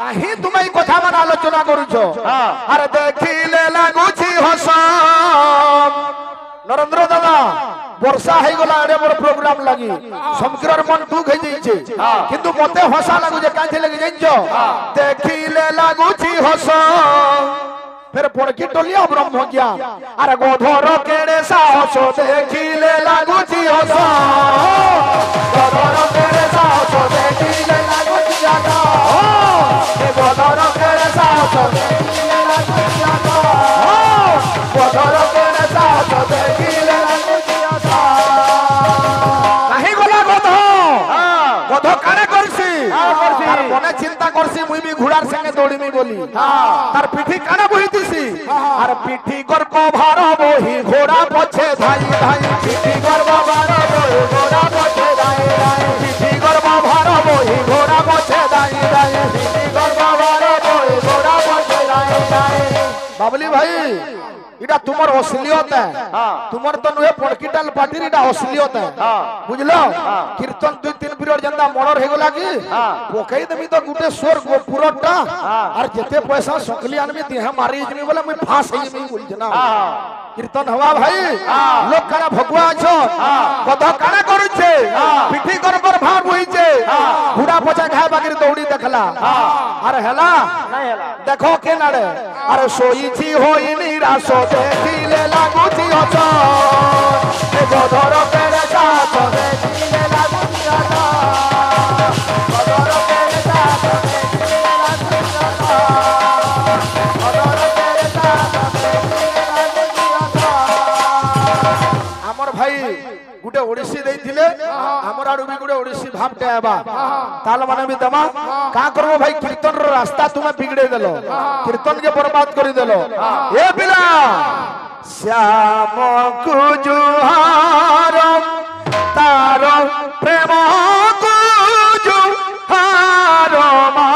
কাহি তুমি এই কথা মানে আলোচনা করুছ আরে দেখিলে লাগুছি হস নরেন্দ্র দাদা বর্ষা হয়ে গলা এড়ে বড় প্রোগ্রাম লাগি সমগ্রর মন দুঃখ হয়ে যাইছে কিন্তু মতে হসা লাগুছে কাঁথি লাগি জানছ দেখিলে লাগুছি হস ফের পড়কি টলিয়া ব্রহ্ম জ্ঞান আরে গোধর কেড়ে সাহস দেখিলে লাগুছি হস গোধর কেড়ে সাহস দেখিলে লাগুছি হস গোধর কেড়ে সাহস দেখিলে লাগুছি হস গোধর কেড়ে সাহস দেখিলে লাগুছি হস কাহি গলা গোধ গোধ কারে করছি তার মনে চিন্তা করছি মুই বি ঘোড়ার সঙ্গে দৌড়িমি বলি তার পিঠি কানে বহিতিছি আর পিঠি গর্ব ভার বহি ঘোড়া পছে ধাই ধাই পিঠি গর্ব ভার বহি ঘোড়া পছে ধাই ধাই পিঠি গর্ব ভার বহি ঘোড়া পছে ধাই ধাই পিঠি গর্ব ভার বহি ঘোড়া পছে ধাই ধাই বাবলি ভাই এটা তোমার অশ্লীলতা তোমার তো নহে পড়কিটাল পাটির এটা অশ্লীলতা বুঝলো কীর্তন 2-3 পিরিয়ড জন্দা মনর হে গলা কি পকাই দেবি তো গুটে সোর পুরটা আর যেতে পয়সা সকলি আনবি দেহ মারি জমি বলে মুই ফাঁস হই জমি বলছ না কীর্তন হওয়া ভাই লোক কারা ভগবা আছো কত কারা করছে পিঠি গরবর ভার বইছে ঘোড়া পচা খায় বাকির দৌড়ি দেখলা আর হেলা দেখো কে নাড়ে আরে শোইছি হই নিরাশ দেখিলে লাগুছি হস এ গধর কেড়ে সাথ দেখিলে লাগুছি হস গধর কেড়ে সাথ দেখিলে লাগুছি হস গধর কেড়ে সাথ দেখিলে লাগুছি হস আমার ভাই গুটে ওড়িশি দেইছিলে আমার আড়ু বি গুটে ওড়িশি ভাবতে আবা তাল মানে বি দেমা কা করবো ভাই কীর্তন রাস্তা তুমি বিগড়ে দেল কীর্তন কে বরবাদ করে দেল এ পিলা শ্যাম কুজুহার তার প্রেম কুজুহার মা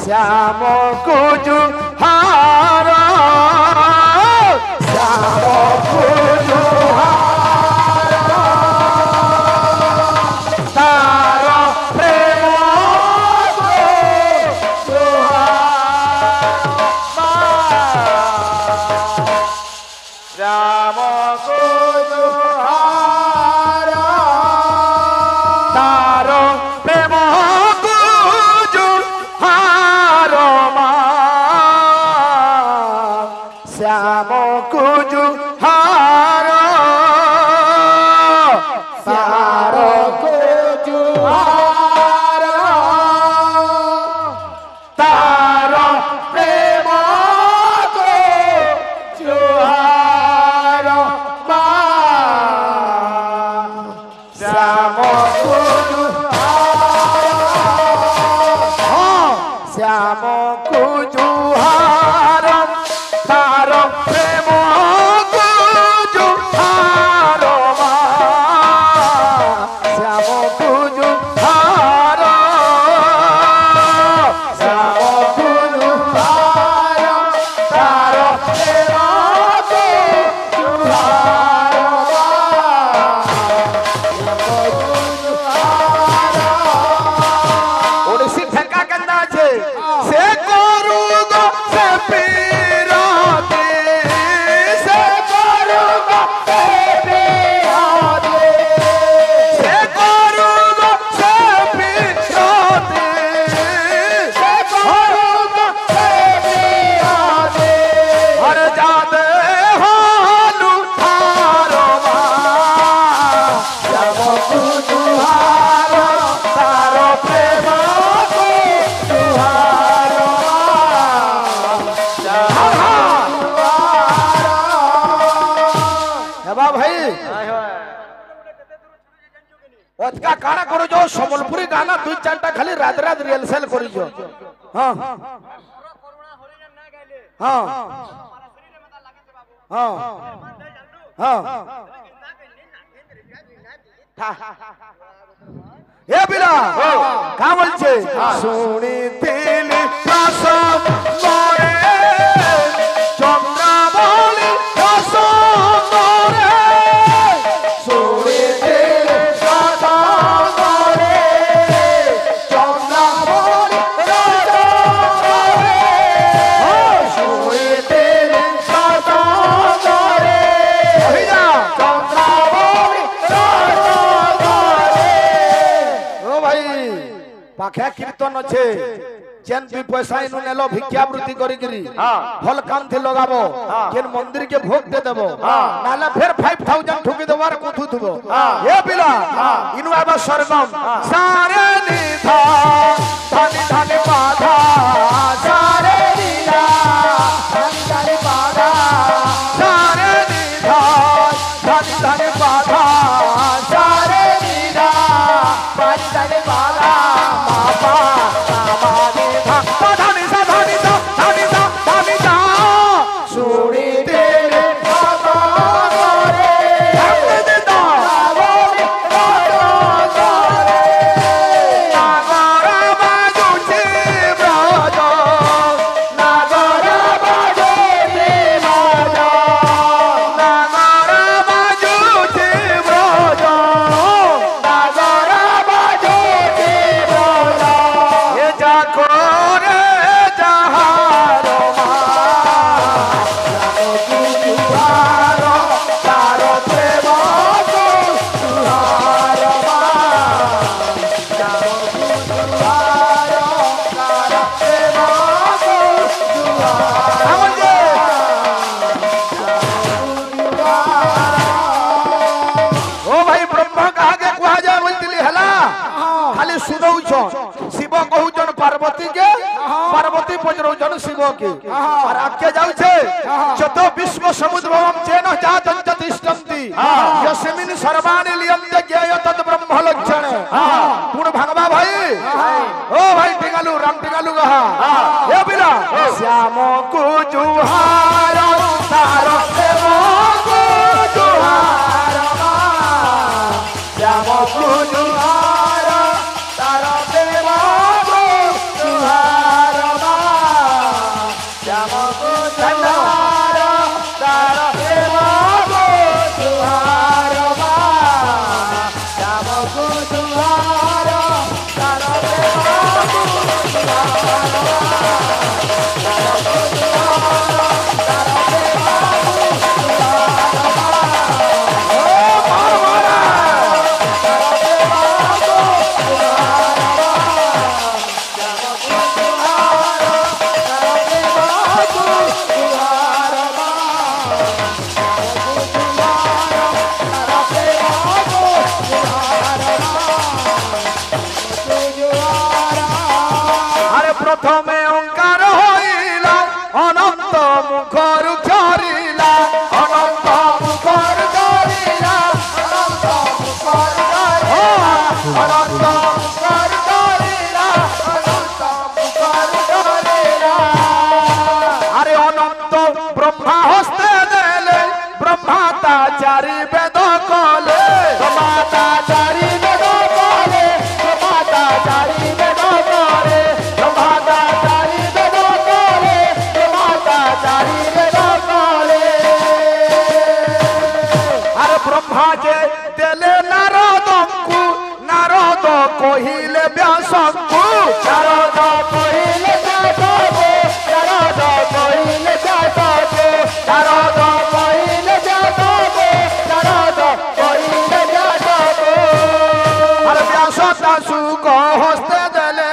শ্যাম কুজুহার শ্যাম কুজুহার তার প্রেম রাম কুজুহার তার প্রেম কুজুহার মা শ্যাম কুজুহার তার কুজুহার তার প্রেম কুজুহার মা শ্যাম কুজুহার শ্যাম কুজুহার তার প্রেম কুজুহার মা শ্যাম কুজুহার শ্যাম কুজুহার তার প্রেম কুজুহার মা ওড়িশি ঠেকা কেন্দা আছে সে করু গো সে পীরতে সে করু গো সে পীরতে সে করু গো সে পীরতে সে করু গো সে পীরতে হর যাদে হলু হার মা শ্যাম কুজুহার তার প্রেম কুজুহার মা ভাই অতকা কারা করছো সম্বলপুরি গানা 2-4টা খালি রাত রাত রিহার্সাল করিছো হ্যাঁ হ্যাঁ হ্যাঁ হ্যাঁ এ বিলা কা বলছে শুনিতিলি কাসম মরে চন্দ্রাবলী কাসম মরে শুনিতিলি কাসম মরে চন্দ্র पाखे कीर्तन अच्छे जेन भी पैसा इनु नेलो भिक्षावृत्ति करी गिरी फल काम थी लगाबो जेन मंदिर के भोग दे देबो नाले फिर 5000 ठुकी देवार कुथु थबो ए पिला इनु आबा स्वर्गम सारे निधा धनी धनी बाधा सारे निधा धनी धनी बाधा सारे निधा धनी धनी बाधा सारे निधा धनी धनी बाधा बाबा शिव कहूचन पार्वती के पार्वती पजरौचन शिव के और आगे जाउछे जत विश्व समुद्रम चेन जातं तिष्ठन्ति यस्मिन् सर्वाणि लियन्ते ज्ञेय तत् ब्रह्म लक्षण पूर्ण भगवा भाई ओ भाई टिंगालू राम टिंगालू कहा हे बिना श्याम को जुहार तारो देव को जुहार श्याम को जुहार तारो देव को जुहार श्याम को जुहार तारो देव को जुहार श्याम को जुहार तारो देव को प्रथमे ओंकार होइला अनंत मुखर झरिला अनंत मुखर झरिला अनंत मुखर झरिला अनंत मुखर झरिला अनंत मुखर झरिला अरे अनंत ब्रह्मा हस्ते देले ब्रह्माता चारि वेद कले ब्रह्माता चारि वेद कले ब्रह्माता चारि वेद कले ब्रह्मा जे देले नारदंकु नारद कहिले व्यासंकु नारद कहिले व्यासंकु नारद कहिले व्यासंकु नारद कहिले व्यासंकु नारद कहिले व्यासंकु अरे व्यास दासु को हस्ते देले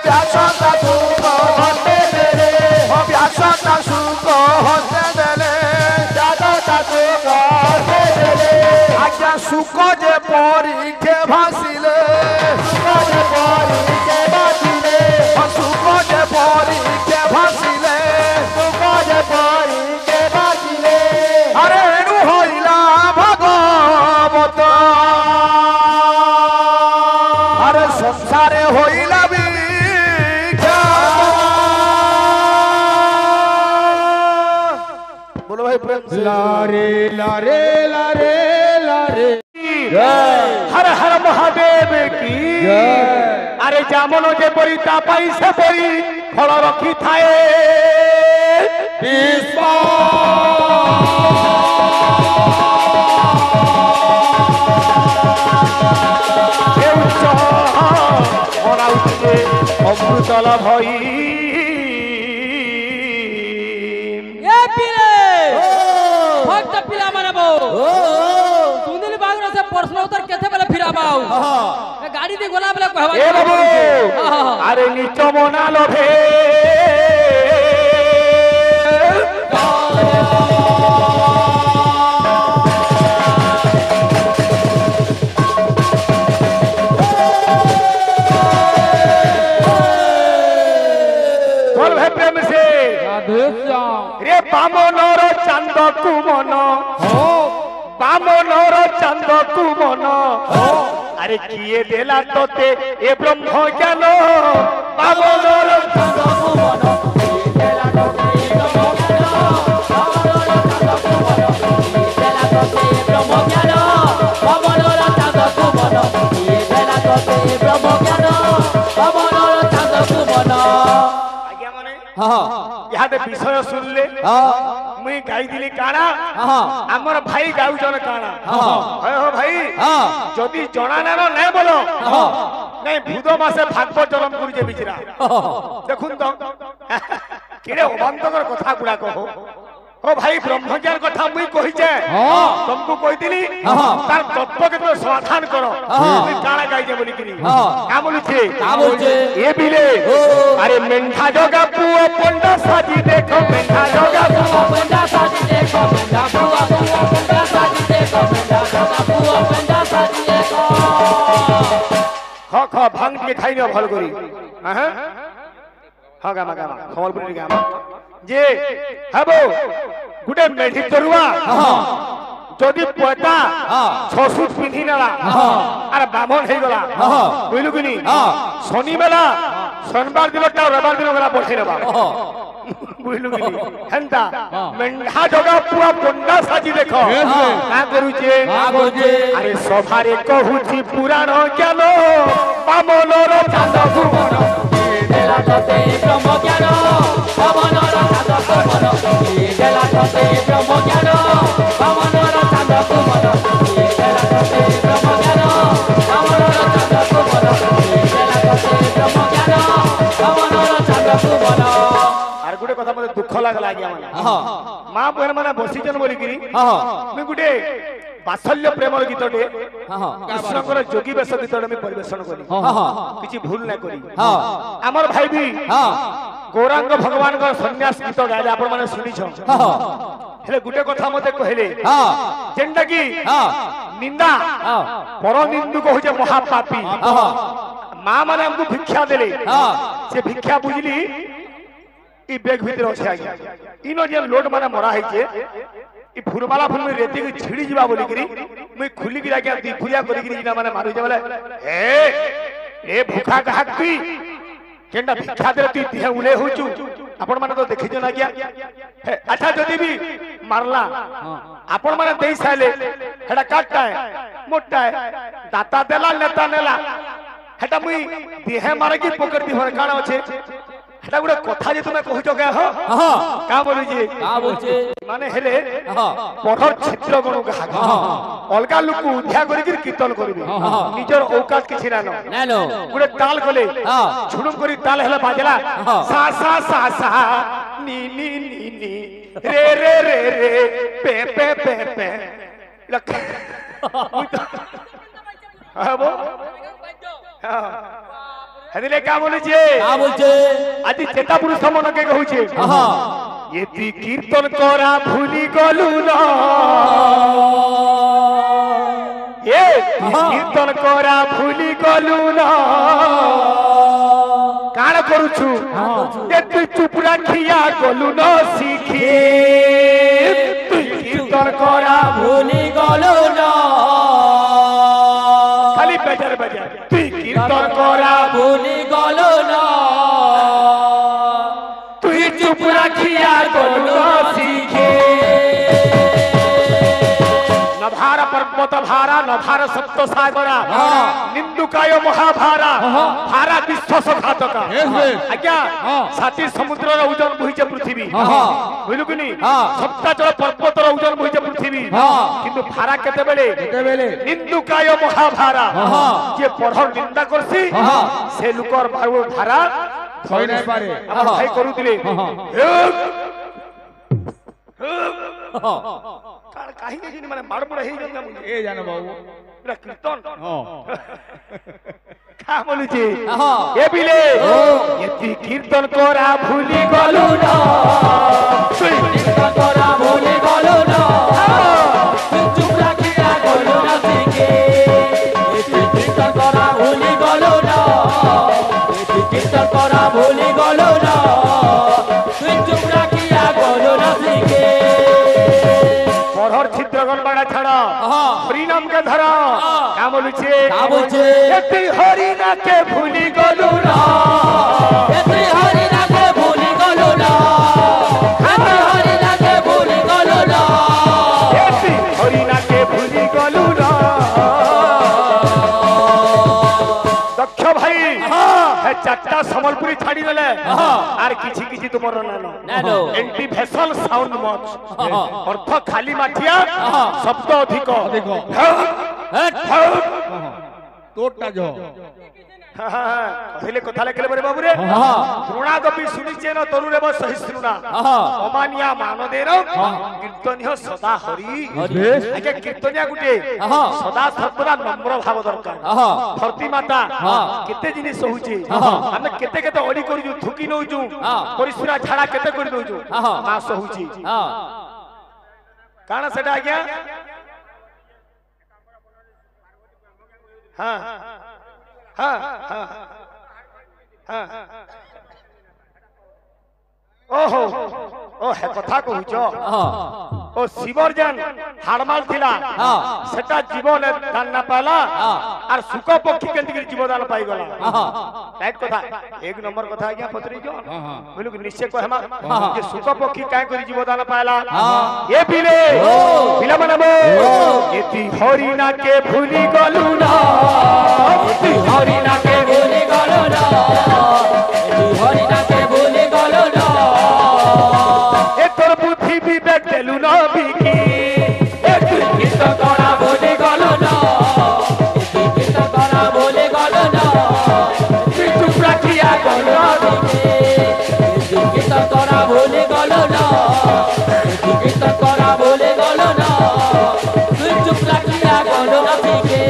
व्यास दासु को हस्ते देले ओ व्यास दासु को हस्ते देले दादा दासु को हस्ते देले आज्ञा सुख जे परीखे भासिले सुख जे परीखे भासिले सुख जे परीखे भासिले सुख जे परीखे भासिले अरे एनु होइला भगवत अरे संसारे होइला बिख्या बोलो भाई प्रेम से लारे लारे लारे हर हर महादेव की अरे जामन जे परी ता पाई से परी फल रखी थाए अमृतल भई भक्त पिला मानबो सुंदरी बागरो से प्रश्न उत्तर केथे बेले फिराबाऊ गाड़ी दे गोला बेले कहबा ए बाबू আরে নিচ মনা লোভে বল ভাই প্রেম সে রে বামনর চাঁদ কুমন বামনর চাঁদ কুমন আরে কিয়ে দেলা তোতে এ ব্রহ্ম জ্ঞান বামনর চাঁদ কুমন ইহাতে বিষয় শুনলে মুই গাই দিলি কাଣା আমার ভাই গাউছন কাଣା হয় হো ভাই যদি জনা নেন নাই বলো নাই ভূত মাসে ভাগবত জন্ম করিছে বিচরা দেখুন তো কিরে অবান্তর কথা গুড়া কহ ও ভাই ব্রহ্মজ্ঞান কথা মুই কইছে তুমকু কইতিলি তার তত্ত্ব কে তুমি সমাধান করো তুই কাଣା গাইছে বলি কিনি কা বলছে এ বিলে আরে মেন্ঠা জগা পুও পন্ডা সাজি দেখো মেন্ঠা জগা পুও পন্ডা সাজি দেখো মেন্ঠা পুও পন্ডা সাজি দেখো মেন্ঠা জগা পুও পন্ডা সাজি দেখো খ খ ভাঙ দিয়ে খাই না ভালো করি হ্যাঁ হ্যাঁ গামা গামা খবরপুরি গামা যে হবো গুটে মেঢি তরুয়া যদি পয়তা ছসুট পিন্ধি নেলা আর ব্রাহ্মণ হয়ে গলা বুঝলু কিনি শনি বেলা শনিবার দিনটা রবিবার দিন গলা বসে নেবা বুঝলু কিনি হেন্তা মেন্ঢা জগা পুয়া পন্ডা সাজি দেখো কা করুছে আরে সভারে কহুছি পুরাণ জ্ঞান বামনর চাঁদ ভুবন দেলা তোতে ব্রহ্ম জ্ঞান বামনর চাঁদ ভুবন দেলা তোতে ব্রহ্ম জ্ঞান বামনর চাঁদ ভুবন দেলা তোতে ব্রহ্ম জ্ঞান বামনর চাঁদ ভুবন দেলা তোতে ব্রহ্ম জ্ঞান বামনর চাঁদ ভুবন আর গুটে কথা মতে দুঃখ লাগলা আজ্ঞা মানে মা বহন মানে বসিছেন বলি কিনি আমি গুটে বাৎসল্য প্রেমর গীতটে কৃষ্ণଙ୍କର যোগী বেশ গীতটে আমি পরিবেশন করি কিছু ভুল না করি আমার ভাই বি গৌরাঙ্গ ভগবানଙ୍କ সন্ন্যাস গীত গাইলে আপন মানে শুনিছ হেলে গুটে কথা মতে কহিলে যেনটা কি নিন্দা পর নিন্দু কହୁছে মহাপাপী মা মানে আমকু ভিক্ষা দেলে সে ভিক্ষা বুঝলি ই বেগ ভিতরে আছে আজ্ঞা ইনো যে লোড মানে মরা হইছে ই ফুরমালা ফুল में रेती की छिड़ी जीवा बोली करी मैं खुली गिरा के दी फुरिया करी करी ना माने मारू जे बोले ए भूखा कहा तू केंडा भिक्षा दे तू दिहे उले होचू आपण माने तो देखि जना गया अच्छा जदी भी मारला आपण माने देई साले हेडा काटता है मोटा है दाता देला नेता नेला हेटा मुई दिहे मारे की पकड़ दी होर काना আছে এটা গুড়ে কথা যে তুমি কইছ কে হ কা বলছি মানে হেলে পড়র ছিদ্র গণ গাহা অলগা লোক উদ্ধার করি কীর্তন করিবে নিজের ঔকাত কিছু না গুড়ে তাল কলে ছুড়ুম করি তাল হেলে বাজলা সা সা সা সা নি নি নি নি রে রে রে রে পে পে পে পে হেদিলে কা বলছে আজি চেতা পুরুষ মনকে কହୁছে এতি কীর্তন করা ভুলি গলু না এ কীর্তন করা ভুলি গলু না কাণ করুছু এ তুই চুপ রাখিয়া গলু না শিখি তুই কীর্তন করা ভুলি গলু না খালি বেজার বেজার তুই কীর্তন করা ভুলি গলু না তুই চুপ রাখিয়া গলু না শিখি নভার পর্বত ভারা নভার সপ্ত সাগরা নিন্দুকায় মহাভারা ভারা বিশ্ব সঘাতকা আজ্ঞা সাতি সমুদ্রর ওজন বহিছে পৃথিবী বুঝলু কিনি সপ্তাচল পর্বতর ওজন বহিছে পৃথিবী কিন্তু ভারা কেতেবেলে নিন্দুকায় মহাভারা যে পঢ়র নিন্দা করছি সে লোকর ভারা ধই নাই পারে আমার ভাই করুতিলে কাহিনী যিনি মানে মাড় পড়ে হেই যাম এ জানো বাবু এটা কীর্তন का बोलुची हाँ। ए बिले यति कीर्तन करा भूली गलु ना कीर्तन करा भूली गलो ना चुप राखिया गलो ना सीखे कीर्तन करा भूली गलो ना कीर्तन करा भूली गलो ना चुप राखिया गलो ना सीखे पढ़र छिद्रगन बाड़ा छाड़ा हरि नाम के धरा का बोलुची यति हरिना के भूली गलु ना यति हरिना के भूली गलो ना यति हरिना के भूली गलो ना यति हरिना के भूली गलु ना दक्ष भाई है चारटा संबलपुरी छाड़ी देले आर किछि किछि तुमर नानो एंटी भेसल साउंड मच अर्थ खाली माठिया शब्द अधिक तोटा जो कहले कथा लेखले बरे बाबू रे द्रोणा कपि सुनिचे न तरुरे बस सहिष्णुना अमानिया मानदेर कीर्तनिय सदा हरि आगे कीर्तनिया गुटे सदा सर्वदा नम्र भाव दरकार धरती माता केते जिनिस होउची हम केते केते ओडी करू थुकी नउजू परिसुरा झाड़ा केते करि दउजू मास होउची काना सेटा आज्ञा हाँ हाँ हाँ हाँ ओहो ओ है कथा कहूच ओ शिवर जन हाड़माल थिला सेटा जीवन दान ना पाला और सुख पक्षी केंति जीवदान पाई गला राइट कथा एक नंबर कथा आज्ञा पत्री जो बोलु निश्चय कहमा जे सुख पक्षी काय करी जीवदान पाला ये पिले पिला मनबो एति हरिना के भूली गलु ना एति हरिना के भूली गलु ना एति हरिना के भूली गलो ना तोर बुद्धि विवेक देलु ना बिकी एक कीर्तन करा भूली गलो ना कीर्तन करा भूली गलो ना चुप राखिया गलो कीर्तन करा भूली गलो ना कीर्तन करा भूली गलो ना चुप राखिया गलो ना सीखे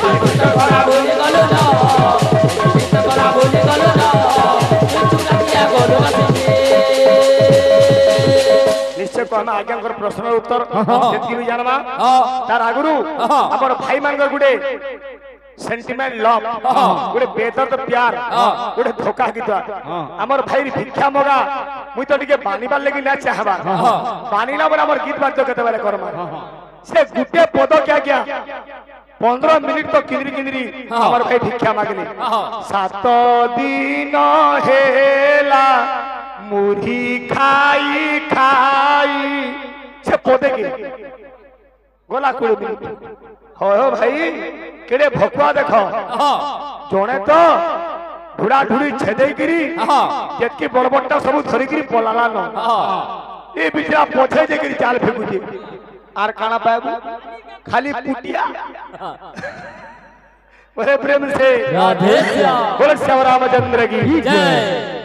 कीर्तन करा भूली गलो ना कीर्तन करा भूली गलो ना चुप राखिया गलो ना सीखे निश्चय कहमा आज्ञाकर प्रश्न उत्तर जेतकी भी जानबा तार आगुरु हमर भाई मानकर गुडे सेंटिमेंट लव गुडे बेदर्द प्यार गुडे धोखा गीत हमर भाई भिक्षा मगा मुई तो टिके बानीबार लागि ना चाहबा बानीला बर हमर गीत बाद्य केते बेले करमा से गुटे पद क्या क्या 15 मिनिट तो किंदरी किंदरी हमर भाई भिक्षा मागली 7 दिन हेला मुढ़ी खाई खाई से पदे के गोला 20 मिनिट हो भाई केड़े भकुआ देखो जणे तो ढुड़ा ढुड़ी छेदे गिरी जेतकी बड़बट्टा सब धरी गिरी पलाला न ए बिचरा पछे जे गिरी चाल फेकुची आर काना पाबू खाली पुटिया बड़े प्रेम से राधे श्याम बोल श्याम रामचंद्र की जय।